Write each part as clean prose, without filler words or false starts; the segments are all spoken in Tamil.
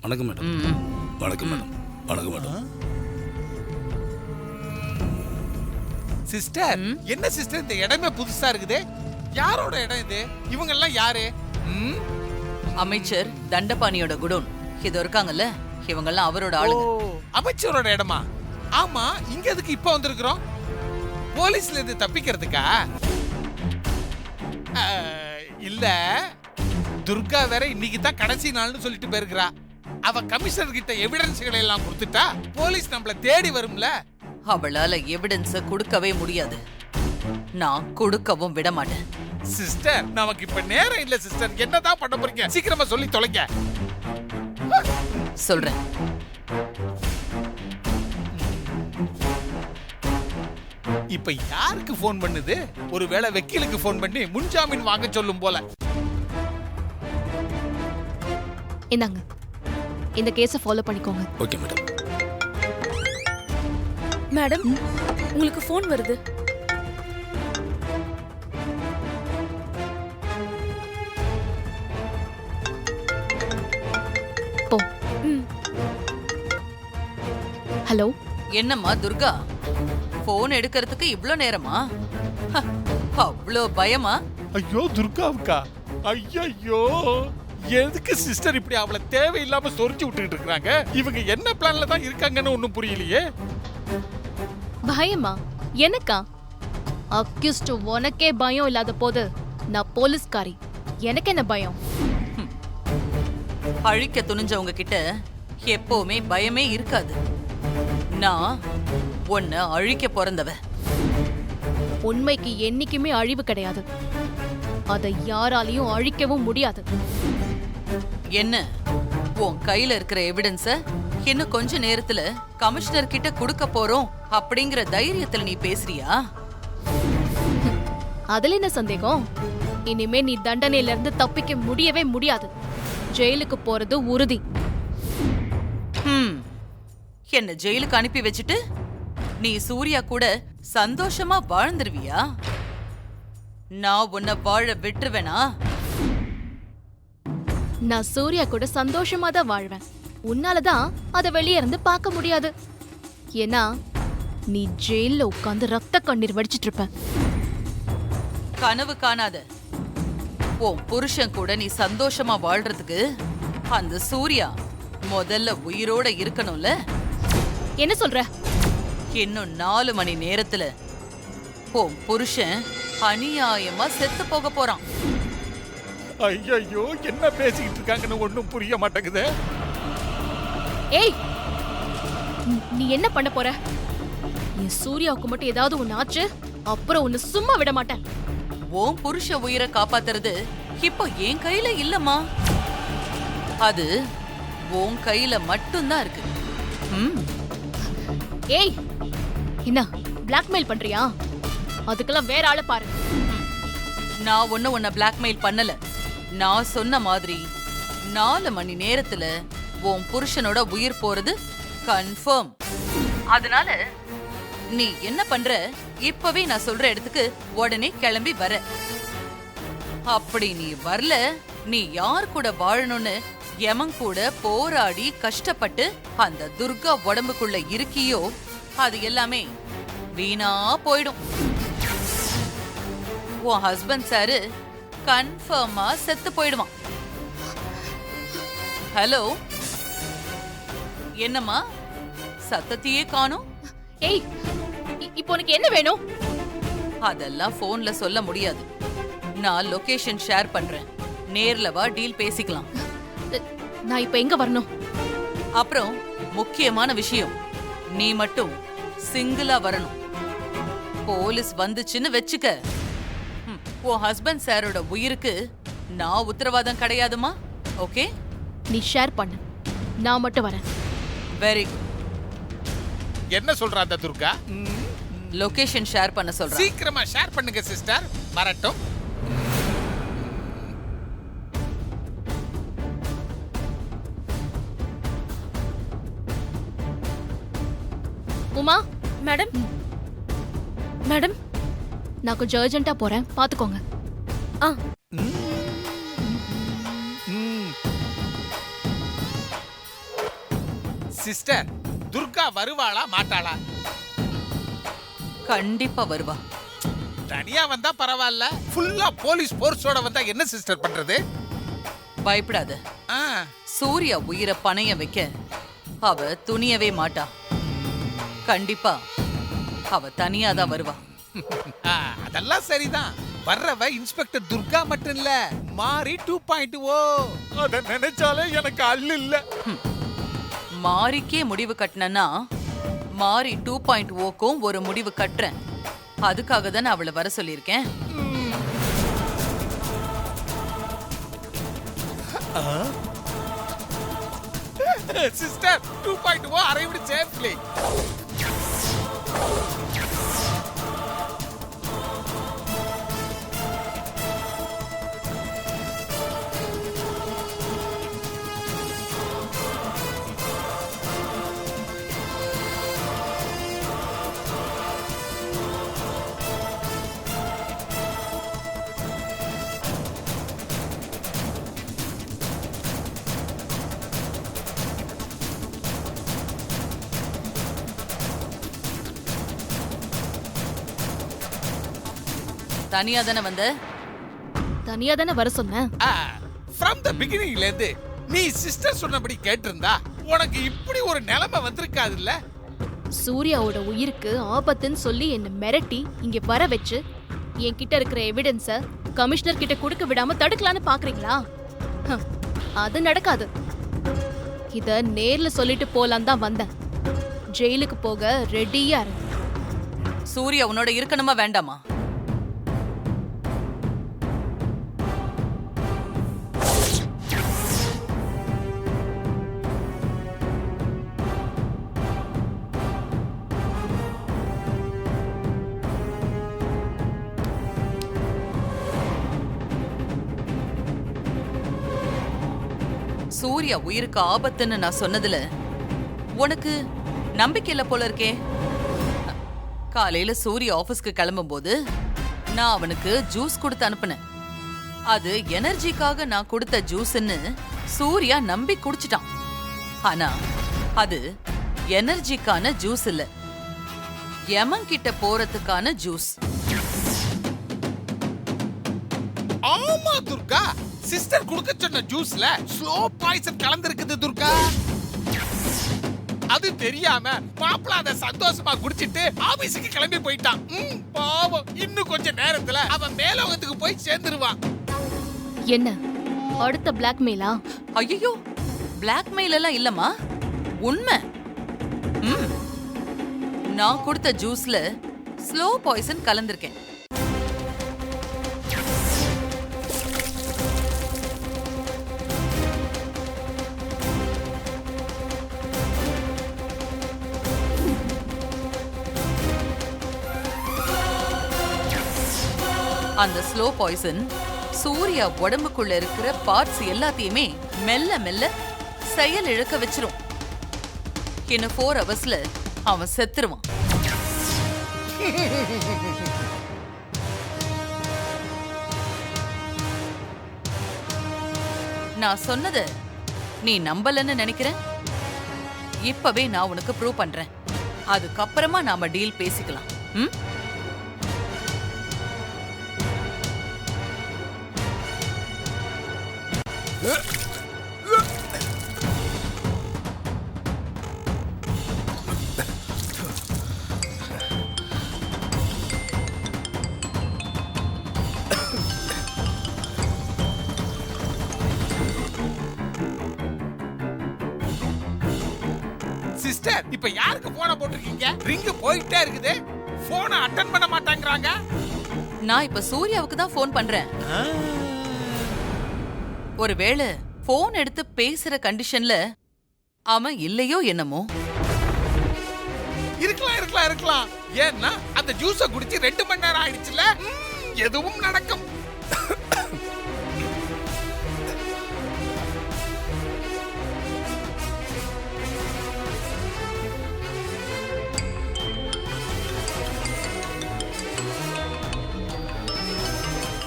வணக்கம் மேடம். வணக்கம் மேடம். வணக்கம் மேடம். சிஸ்டர், என்ன சிஸ்டர் இந்த இடமே புதுசா இருக்குது? யாரோட இடம் இது? இவங்க எல்லாம் யாரு? அமைச்சர் தண்டபாணியோட குடோன். இது இருக்காங்கல்ல, இவங்க எல்லாம் அவரோட ஆளுங்க. அமைச்சரோட இடமா? ஆமா, இங்க எதுக்கு இப்ப வந்திருக்கிறோம்? போலீஸ்ல இருந்து தப்பிக்கிறதுக்கா? இல்ல, துர்கா வேற இன்னைக்கு தான் கடைசி நாள்னு சொல்லிட்டு போயிருக்கிறா. அவ கமிஷனர் கிட்ட எவிடன்ஸ்களை எல்லாம் கொடுத்துட்டா போலீஸ் நம்மள தேடி வரும்ல. அவளால எவிடன்ஸ கொடுக்கவே முடியாது. நான் கொடுக்கவும் விட மாட்டேன். சிஸ்டர், நமக்கு இப்ப நேரம் இல்ல சிஸ்டர். என்னதான் பண்ண போறீங்க? சீக்கிரமா சொல்லி தொலைங்க. சொல்றேன். இப்ப யாருக்கு போன் பண்ணுது? ஒருவேளை வக்கீலுக்கு போன் பண்ணி முன்ஜாமீன் வாங்க சொல்லும் போல. இந்தாங்க, இந்த கேஸை ஃபாலோ பண்ணிக்கோங்க. Okay madam. மேடம், உங்களுக்கு ஃபோன் வருது. போ. ஹலோ. என்னம்மா துர்கா, போன் எடுக்கிறதுக்கு இவ்ளோ நேரமா? அவ்ளோ பயமா? ஐயோ துர்காவுக்கா, ஐயோ எதுக்கு சிஸ்டர் இப்படி அவளை தேவையில்லாம சொரிஞ்சு விட்டுக்கிட்டு இருக்காங்க? இவங்க என்ன பிளான்ல தான் இருக்காங்கன்னு ஒண்ணும் புரியலையே. பயமா? எனக்கா? அக்யூஸ்ட் உனக்கே பயம் இல்லாத போது நான் போலீஸ்காரி, எனக்கு என்ன பயம்? அழிக்க துணிஞ்சவங்க கிட்ட எப்பவுமே பயமே இருக்காது. நான் உன்னை அழிக்க பிறந்தவ. உண்மைக்கு என்னைக்குமே அழிவு கிடையாது. அதை யாராலையும் அழிக்கவும் முடியாது. என்ன, உன் கையில இருக்கிற எவிடன்ஸ இன்னும் கொஞ்ச நேரத்துல கமிஷனர் கிட்ட கொடுக்க போறோம் அப்படிங்கிற தைரியத்துல நீ பேசுறியா? அதுல என்ன சந்தேகம்? இனிமே நீ தண்டனையில இருந்து தப்பிக்க முடியவே முடியாது. ஜெயிலுக்கு போறது உறுதி. என்ன ஜெயிலுக்கு அனுப்பி வச்சுட்டு நீ சூர்யா கூட சந்தோஷமா வாழ்ந்துருவியா? நான் உன்னை வாழ விட்டுருவேனா? நான் சூர்யா கூட சந்தோஷமா தான் வாழ்வேன். உன்னாலதான் அதை வெளியே இருந்து பார்க்க முடியாது. ஏன்னா நீ ஜெயில உட்கார்ந்து ரத்த கண்ணீர் வடிச்சிட்டு இருப்ப. கனவு காணாத. உன் புருஷன் கூட நீ சந்தோஷமா வாழ்றதுக்கு அந்த சூர்யா முதல்ல உயிரோட இருக்கணும்ல. என்ன சொல்ற? இன்னும் 4 மணி நேரத்துல உன் புருஷன் அநியாயமா செத்து போக போறான். ஐயோ, என்ன பேசிக்கிட்டு இருக்காங்கன்னு ஒண்ணும் புரிய மாட்டேங்குது. ஏய், நீ என்ன பண்ண போற? என் சூர்யாவுக்கு மட்டும் ஏதாவது ஒண்ணு ஆச்சு, அப்புறம் உன்னை சும்மா விட மாட்டேன். உன் புருஷ உயிரை காப்பாத்துறது இப்போ என் கையில இல்லம்மா. அது உன் கையில மட்டும்தான் இருக்கு. ஏய், என்ன பிளாக்மெயில் பண்றியா? அதுக்கெல்லாம் வேற ஆளை பாரு. நான் உன்னை பிளாக்மெயில் பண்ணல. நான் சொன்ன மாதிரி 4 மணி நேரத்துல உன் புருஷனோட உயிர் போறது கன்ஃபார்ம். அதனால நீ என்ன பண்ற? இப்பவே நான் சொல்ற இடத்துக்கு உடனே கிளம்பி வர. அப்படி நீ வரல, நீ யார் கூட வாழணும்னு யமன் கூட போராடி கஷ்டப்பட்டு அந்த துர்கா உடம்புக்குள்ள இருக்கியோ அது எல்லாமே வீணா போயிடும். உன் ஹஸ்பண்ட் சாரு கன்ஃபார்மா செத்து போயிடுவான். ஹலோ, என்னம்மா சத்தத்தையே காணோம்? ஏய், இப்போ உனக்கு என்ன வேணும்? அதெல்லாம் போன்ல சொல்ல முடியாது. நான் லொகேஷன் ஷேர் பண்றேன். நேர்ல வா, டீல் பேசிக்கலாம். நான் இப்ப எங்க வரணும்? அப்புறம் முக்கியமான விஷயம், நீ மட்டும் சிங்கிளா வரணும். போலீஸ் வந்துச்சுன்னு வெச்சுக்க, உன் ஹஸ்பண்ட் சாரோட உயிருக்கு நான் உத்தரவாதம் கிடையாதுமா. ஓகே? நீ ஷேர் பண்ணு, நான் மட்டும் வரேன். Very good. என்ன சொல்ற அந்த துர்கா? லொகேஷன் ஷேர் பண்ண சொல்றேன். சீக்கிரமா ஷேர் பண்ணுங்க சிஸ்டர். வரட்டும். உமா மேடம், மேடம், நான் கொஞ்சம் அர்ஜென்ட்டா போறேன், பாத்துக்கோங்க. சிஸ்டர், துர்கா வருவாளா மாட்டாளா? கண்டிப்பா வருவா. தனியா வந்தா பரவாயில்ல, ஃபுல்லா போலீஸ் போர்ஸோட வந்தா என்ன சிஸ்டர் பண்றது? பயப்படாத. ஆ, சூர்யா உயிரை பணைய வைக்க அவ துணியவே மாட்டா. கண்டிப்பா அவ தனியா தான் வருவா. ஆ, அதெல்லாம் சரிதான். வர்றவ இன்ஸ்பெக்டர் துர்கா மட்டும் இல்ல, மாரி 2.0. அத நினைச்சாலே எனக்கு அல்லு இல்ல. மாரிக்கே முடிவு கட்டினா மாரி 2.0க்கும் ஒரு முடிவு கட்டுறேன். அதுக்காக தான் அவளை வர சொல்லியிருக்கேன். Sister, 2.0 arrived safely. தனியா தானே வந்த? தனியா தானே வர சொன்னேன். From the beginningல இருந்து நீ சிஸ்டர் சொன்னபடி கேட்டிருந்தா உனக்கு இப்படி ஒரு நிலைமை வந்திருக்காதுல்ல. சூர்யாவோட உயிருக்கு ஆபத்துன்னு சொல்லி என்ன மிரட்டி இங்க வர வச்சு என்கிட்ட இருக்கிற எவிடன்ஸ கமிஷனர் கிட்ட கொடுக்க விடாம தடுக்கலான்னு பாக்குறீங்களா? அது நடக்காது. இத நேர்ல சொல்லிட்டு போலாம் தான் வந்தேன். ஜெயிலுக்கு போக ரெடியா இரு. சூர்யா உன்னோட இருக்கணுமா வேண்டாமா? சூர்யா உயிருக்கு ஆபத்துன்னு நான் சொன்னதுல உனக்கு நம்பிக்கை இல்ல போல இருக்கே. காலையில சூர்யா ஆபீஸ்க்கு கிளம்பும் போது நான் அவனுக்கு ஜூஸ் கொடுத்து அனுப்புனேன். அது எனர்ஜிக்காக நான் கொடுத்த ஜூஸ்ன்னு சூர்யா நம்பி குடிச்சிட்டான். ஆனா அது எனர்ஜிக்கான ஜூஸ் இல்ல, யமன் கிட்ட போறதுக்கான ஜூஸ். ஆமா துர்கா, சிஸ்டர் குடுக்க சொன்ன ஜூஸ்ல ஸ்லோ பாய்சன் கலந்திருக்குது துர்கா. அது தெரியாம மாப்பிள்ள அத சந்தோஷமா குடிச்சிட்டு ஆபீஸுக்கு கிளம்பி போயிட்டான். பாவம், இன்னும் கொஞ்ச நேரத்துல அவன் மேலோகத்துக்கு போய் சேர்ந்துருவான். என்ன அடுத்த பிளாக்மெயிலா? ஐயோ, பிளாக்மெயில் எல்லாம் இல்லம்மா, உண்மை. நான் கொடுத்த ஜூஸ்ல ஸ்லோ பாய்சன் கலந்திருக்கேன். அந்த ஸ்லோ பாய்சன் சூர்யா உடம்புக்குள்ள இருக்கிற பார்ட்ஸ் எல்லாத்தையுமே மெல்ல மெல்ல செயல் இழக்க வச்சிரும். இன்னும் 4 ஹவர்ஸ்ல அவன் செத்துருவான். நான் சொன்னத நீ நம்பலன்னு நினைக்கிறேன். இப்பவே நான் உனக்கு ப்ரூவ் பண்றேன். அதுக்கப்புறமா நாம டீல் பேசிக்கலாம். சிஸ்டர், இப்ப யாருக்கு போன போட்டிருக்கீங்க? ரிங் போயிட்டே இருக்குது, போனை அட்டெண்ட் பண்ண மாட்டாங்கறாங்க. நான் இப்ப சூர்யாவுக்கு தான் ஃபோன் பண்றேன். ஒருவேளை போன் எடுத்து பேசுற கண்டிஷன்ல அவன் இல்லையோ என்னமோ. இருக்கலாம். ஏன்னா அந்த ஜூஸ குடிச்சு 2 மணி நேரம் ஆயிடுச்சுல, எதுவும் நடக்கும்.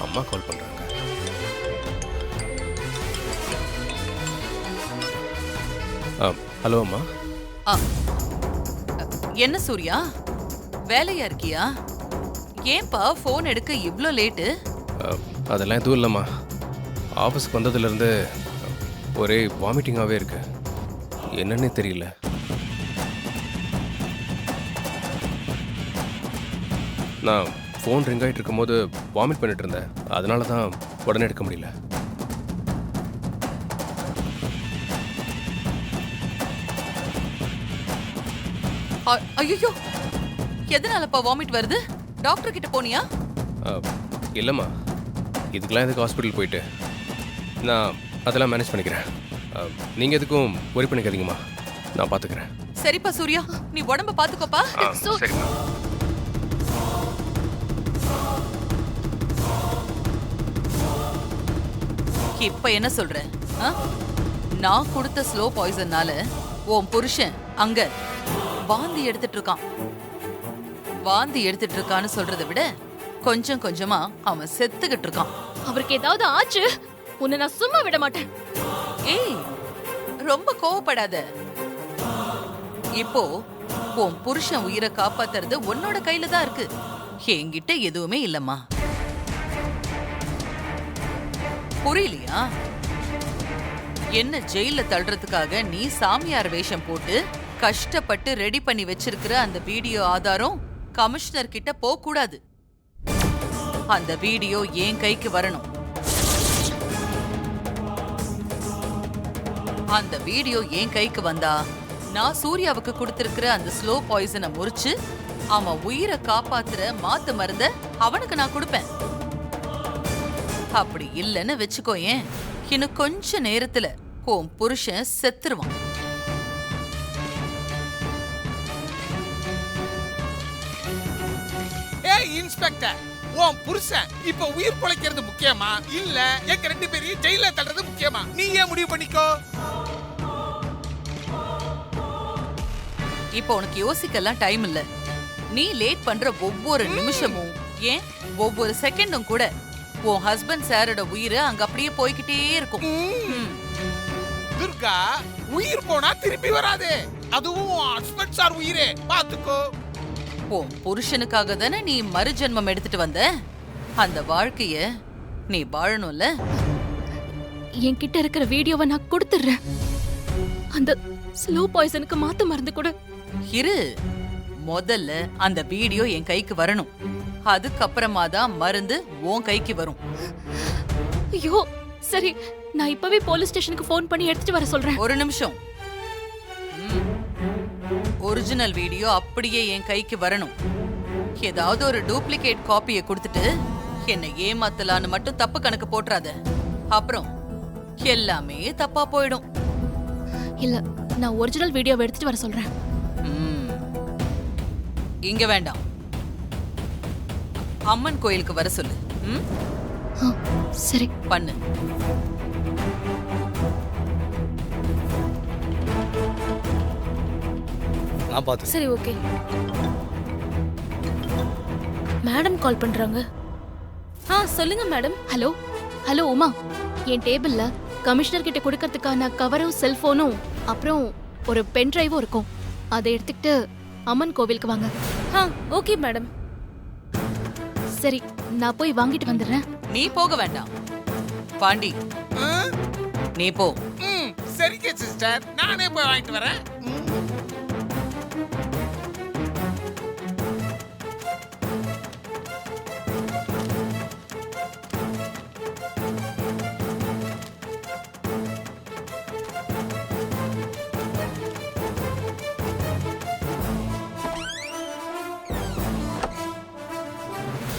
அம்மா கால் பண்றாங்க. ஹலோ அம்மா. ஆ, என்ன சூர்யா வேலையா இருக்கியா? ஏன்பா ஃபோன் எடுக்க இவ்ளோ லேட்டு? அதெல்லாம் எதுவும் இல்லைம்மா. ஆஃபீஸ்க்கு வந்ததுலேருந்து ஒரே வாமிட்டிங்காகவே இருக்கு. என்னன்னே தெரியல. நான் ஃபோன் ரிங் ஆகிட்டு இருக்கும்போது வாமிட் பண்ணிட்டு இருந்தேன். அதனால தான் உடனே எடுக்க முடியல. ஐயோ, எதனாலப்பா வாமிட் வருது? டாக்டர் கிட்ட போனியா? இல்லைம்மா, இதுக்கெல்லாம் எதுக்கு ஹாஸ்பிட்டல் போயிட்டு. நான் அதெல்லாம் மேனேஜ் பண்ணிக்கிறேன். நீங்கள் எதுக்கும் ஒரி பண்ணிக்காதீங்கம்மா, நான் பார்த்துக்கிறேன். சரிப்பா சூர்யா, நீ உடம்ப பாத்துக்கோப்பா. சரிம்மா. இப்ப என்ன சொல்ற? ஆ? நான் கொடுத்த ஸ்லோ பாய்சன்னால உன் புருஷன் அங்க வாந்தி எடுத்துட்டு இருக்கான். வாந்தி எடுத்துட்டு இருக்கான்னு சொல்றதை விட கொஞ்சம் கொஞ்சமா அவன் செத்துக்கிட்டு இருக்கான். அவருக்கு ஏதாவது ஆச்சு உன்னை நான் சும்மா விட மாட்டேன். ஏய், ரொம்ப கோவப்படாத. இப்போ உன் புருஷன் உயிரை காப்பாத்துறது உன்னோட கையில தான் இருக்கு. என்கிட்ட எதுவுமே இல்லம்மா. புரியலையா? என்ன ஜெயில தள்ளுறதுக்காக நீ சாமியார் வேஷம் போட்டு கஷ்டப்பட்டு ரெடி பண்ணி வச்சிருக்கிற அந்த வீடியோ ஆதாரம் கமிஷனர் கிட்ட போக கூடாது. அந்த வீடியோ என் கைக்கு வரணும். அந்த வீடியோ என் கைக்கு வந்தா நான் சூர்யாவுக்கு கொடுத்திருக்கிற அந்த ஸ்லோ பாய்சனை முறிச்சு அவன் உயிரை காப்பாத்துற மாத்து மருந்த அவனுக்கு நான் கொடுப்பேன். அப்படி இல்லைன்னு வச்சுக்கோயேன், இன்னும் கொஞ்ச நேரத்துல உன் புருஷன் செத்துருவான். ஏய் இன்ஸ்பெக்டர், உன் புருஷன் இப்ப உயிர் பொழைக்கிறது முக்கியமா இல்ல எங்க 2 பேரையும் ஜெயில தள்ளுறது முக்கியமா? நீயே முடிவு பண்ணிக்கோ. இப்போ உனக்கு யோசிக்கலாம் டைம் இல்ல. நீ லேட் பண்ற ஒவ்வொரு நிமிஷமும், ஏன் ஒவ்வொரு செகண்டும் கூட உன் ஹஸ்பண்ட் சாரோட உயிரை அங்க அப்படியே போய்கிட்டே இருக்கும். துர்கா, உயிர் போனா திருப்பி வராது. அதுவும் ஹஸ்பண்ட் சார் உயிரே, பாத்துக்கோ. உன் புருஷனுக்காக தானே நீ மறுஜென்மம் எடுத்துட்டு வந்த. அந்த வாழ்க்கைய நீ வாழணும்ல. என்கிட்ட இருக்கிற வீடியோவை நான் கொடுத்துறேன். அந்த ஸ்லோ பாய்சனுக்கு மாத்து மருந்து கூட. இரு, முதல்ல அந்த வீடியோ என் கைக்கு வரணும். அதுக்கப்புறமா தான் மருந்து உன் கைக்கு வரும். ஐயோ சரி, நான் இப்பவே போலீஸ் ஸ்டேஷனுக்கு ஃபோன் பண்ணி எடுத்துட்டு வர சொல்றேன். ஒரு நிமிஷம். ஒரிஜினல் வீடியோ அப்படியே என் கைக்கு வரணும். ஏதாவது ஒரு டூப்ளிகேட் காப்பியை கொடுத்துட்டு என்னை ஏமாத்தலான்னு மட்டும் தப்பு கணக்கு போட்டுறாத. அப்புறம் எல்லாமே தப்பா போயிடும். இல்ல, நான் ஒரிஜினல் வீடியோவை எடுத்துட்டு வர சொல்றேன். இங்க வேண்டாம், அம்மன் கோயிலுக்கு வர சொல்லு. சரி பண்ணு. நான் பார்த்து. சரி, ஓகே. மேடம் கால் பண்றாங்க. சொல்லுங்க மேடம். ஹலோ ஹலோ உமா, என் டேபிள்ல கமிஷனர் கிட்ட கொடுக்கறதுக்கான கவரும் செல்போனும் அப்புறம் ஒரு பென் டிரைவும் இருக்கும். அதை எடுத்துக்கிட்டு அம்மன் கோவிலுக்கு வாங்க. Okay madam. சரி, நான் போய் வாங்கிட்டு வந்துடுறேன். நீ போக வேண்டாம் பாண்டி, நீ போ. சரிங்க சிஸ்டர், நானே போய் வாங்கிட்டு வரேன்.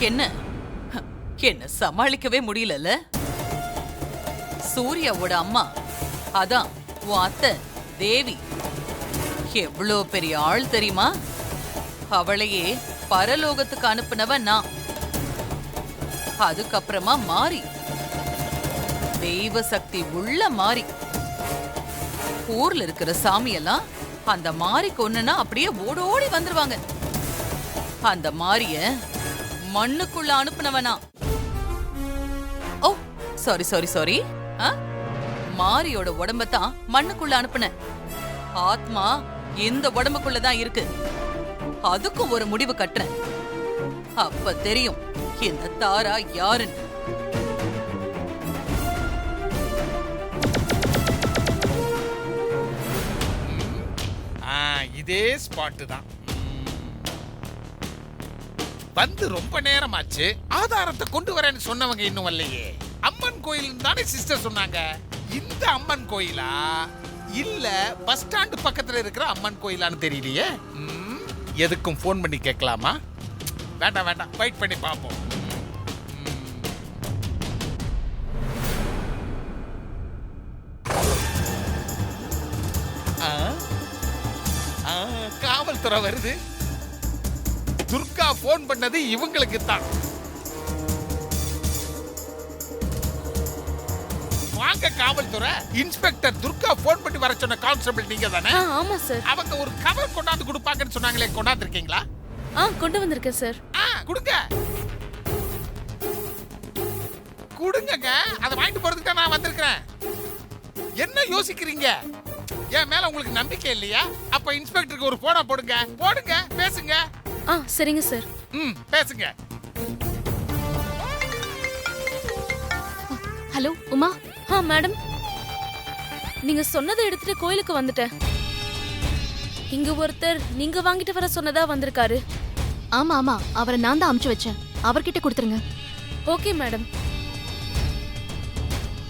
என்ன என்ன சமாளிக்கவே முடியலல்ல? சூர்யாவோட அம்மா, அதான் உன் அத்தை தேவி, எவ்வளோ பெரிய ஆள் தெரியுமா? அவளையே பரலோகத்துக்கு அனுப்புனவன் நான். அதுக்கப்புறமா மாறி, தெய்வ சக்தி உள்ள மாறி. ஊர்ல இருக்கிற சாமியெல்லாம் அந்த மாறி கொன்னுனா அப்படியே ஓடோடி வந்துருவாங்க. அந்த மாரிய மண்ணுக்குள்ள அனுப்புனவனா? ஓ சாரி சாரி சாரி, மாரியோட உடம்பத்தான் மண்ணுக்குள்ள அனுப்புன. ஆத்மா இந்த உடம்புக்குள்ளதான் இருக்கு. அதுக்கும் ஒரு முடிவு கட்டுறேன். அப்ப தெரியும் இந்த தாரா யாருன்னு. இதே ஸ்பாட்டு தான். வந்து ரொம்ப நேரமாச்சு. ஆதாரத்தை கொண்டு வரேன்னு சொன்னவங்க இன்னும் வரலையே. அம்மன் கோயில் தானே சிஸ்டர் சொன்னாங்க. இந்த அம்மன் கோயிலா இல்ல பஸ் ஸ்டாண்ட் பக்கத்துல இருக்கிற அம்மன் கோயிலான்னு தெரியலையே. எதுக்கும் ஃபோன் பண்ணி கேட்கலாமா? வேண்டாம் வேண்டாம், வெயிட் பண்ணி பார்ப்போம். காவல்துறை வருது. துர்கா போன் பண்ணது இவங்களுக்கு தான். வாங்க காவல்துறை. இன்ஸ்பெக்டர் துர்கா போன் பண்ணி வர சொன்ன கான்ஸ்டபிள் நீங்க தானே? ஆமா சார். அவங்க ஒரு கவர் கொண்டாந்து கொடுப்பாங்கன்னு சொன்னாங்களே, கொண்டாந்து இருக்கீங்களா? கொண்டு வந்திருக்கேன் சார். கொடுங்க கொடுங்க. அதை வாங்கிட்டு போறதுக்கு தான் நான் வந்திருக்கிறேன். என்ன யோசிக்கிறீங்க? என் மேல உங்களுக்கு நம்பிக்கை இல்லையா? அப்ப இன்ஸ்பெக்டருக்கு ஒரு போனை போடுங்க. போடுங்க, பேசுங்க. சரிங்க சார். பேசுங்க. ஹலோ உமா. மேடம், நீங்க சொன்னதை எடுத்துட்டு கோயிலுக்கு வந்துட்டேன். இங்க ஒருத்தர் நீங்க வாங்கிட்டு வர சொன்னதா வந்திருக்காரு. ஆமா ஆமா, அவரை நான் தான் அமுச்சு வச்சேன். அவர்கிட்ட கொடுத்துருங்க. Okay madam.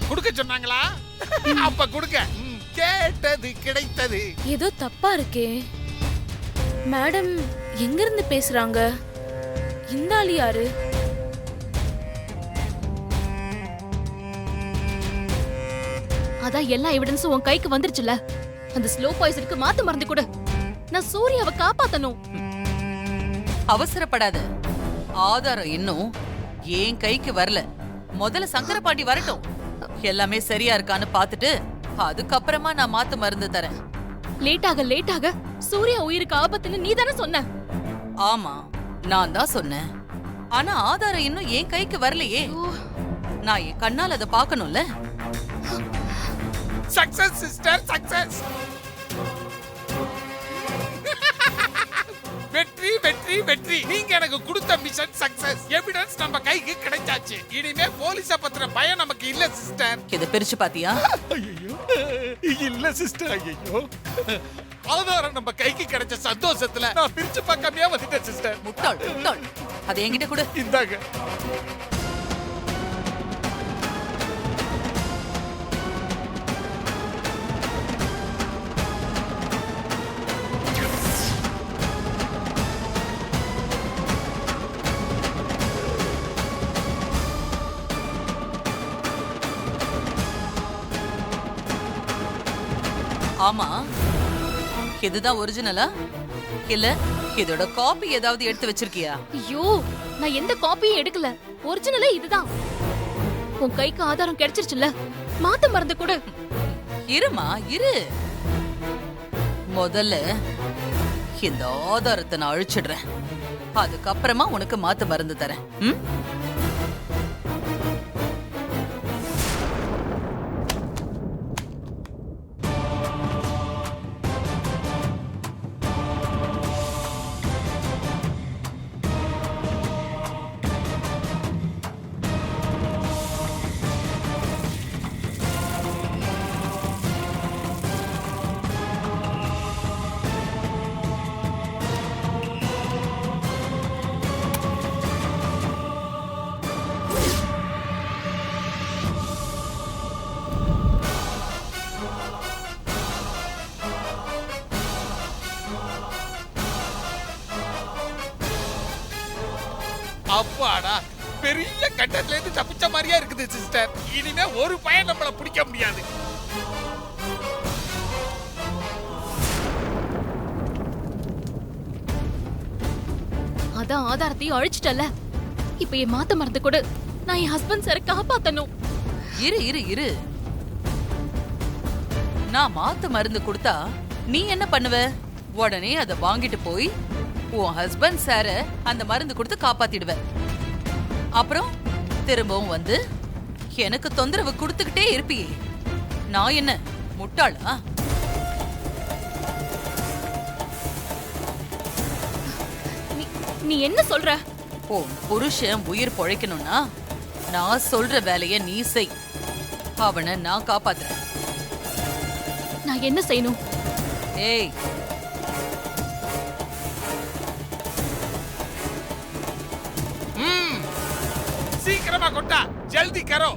கொடுக்க சொன்னாங்களா? அப்ப கொடுங்க. கேட்டது கிடைத்தது. ஏதோ தப்பா இருக்கே. மேடம் எங்க இருந்து பேசுறாங்க? இந்த ஆளு யாரு? அதான் எல்லா எவிடன்ஸும் உன் கைக்கு வந்துருச்சுல. அந்த ஸ்லோ பாய்சனுக்கு மாத்து மருந்து கொடு. நான் சூர்யாவை காப்பாத்தணும். அவசரப்படாத. ஆதாரம் இன்னும் என் கைக்கு வரல. முதல்ல சங்கரபாண்டி வரட்டும். எல்லாமே சரியா இருக்கான்னு பாத்துட்டு அதுக்கப்புறமா நான் மாத்து மருந்து தரேன். லேட்டாக சூர்யா உயிருக்கு ஆபத்துன்னு நீ தானே சொன்ன. ஆமா, நான் தான் சொன்னேன். ஆனா ஆதாரம் இன்னும் என் கைக்கு வரலையே. நான் என் கண்ணால் அதை பார்க்கணும்ல. Success sister, success. வெற்றி வெற்றி வெற்றி. நீங்க எனக்கு கொடுத்த மிஷன் சக்சஸ். எவிடன்ஸ் நம்ம கைக்கு கிடைச்சாச்சு. இனிமே போலீஸ பத்தின பயம் நமக்கு இல்ல சிஸ்டர். இத பிரிச்சு பாத்தியா? ஐயோ இல்ல சிஸ்டர். ஐயோ, ஆதாரம் நம்ம கைக்கு கிடைச்ச சந்தோஷத்துல நான் பிரிச்சு பார்க்காமயே வந்துட்டேன் சிஸ்டர். முட்டாள் முட்டாள். அதை என்கிட்ட கொடு. இந்தாங்க. ஆமா, இதுதான் ஒரிஜினலா இல்ல இதோட காப்பி ஏதாவது எடுத்து வச்சிருக்கியா? ஐயோ, நான் எந்த காப்பியும் எடுக்கல. ஒரிஜினலே இதுதான். உன் கைக்கு ஆதாரம் கிடைச்சிருச்சுல, மாத்து மருந்து கொடு. இருமா இரு. முதல்ல இந்த ஆதாரத்தை நான் அழிச்சிடுறேன். அதுக்கப்புறமா உனக்கு மாத்து மருந்து தரேன். அப்பாடா, பெரிய கட்டத்துல இருந்து தப்பிச்ச மாதிரியா இருக்குது சிஸ்டர். இனிமே ஒரு பையன் நம்மள பிடிக்க முடியாது. அதான் ஆதாரத்தையும் அழிச்சிட்டல. இப்ப என் மாத்து மருந்து கொடு. நான் என் ஹஸ்பண்ட் சாரை காப்பாத்தணும். இரு இரு இரு. நான் மாத்து மருந்து கொடுத்தா நீ என்ன பண்ணுவ? உடனே அதை வாங்கிட்டு போய் உன் ஹஸ்பண்ட் சார அந்த மருந்து கொடுத்து காப்பாத்திடுவ. அப்புறம் திரும்பவும் வந்து எனக்கு தொந்தரவு கொடுத்துக்கிட்டே இருப்பியே. நான் என்ன முட்டாளா? நீ என்ன சொல்ற? உன் புருஷன் உயிர் பொழைக்கணும்னா நான் சொல்ற வேலைய நீ செய். அவனை நான் காப்பாத்துறேன். நான் என்ன செய்யணும்? ஏய், சீக்கிரமா கொண்டா, ஜல்தி கரோ.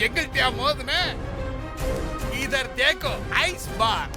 எங்கள்கிட்ட மோதுன இதர் தேக்கோ ஐஸ் பார்.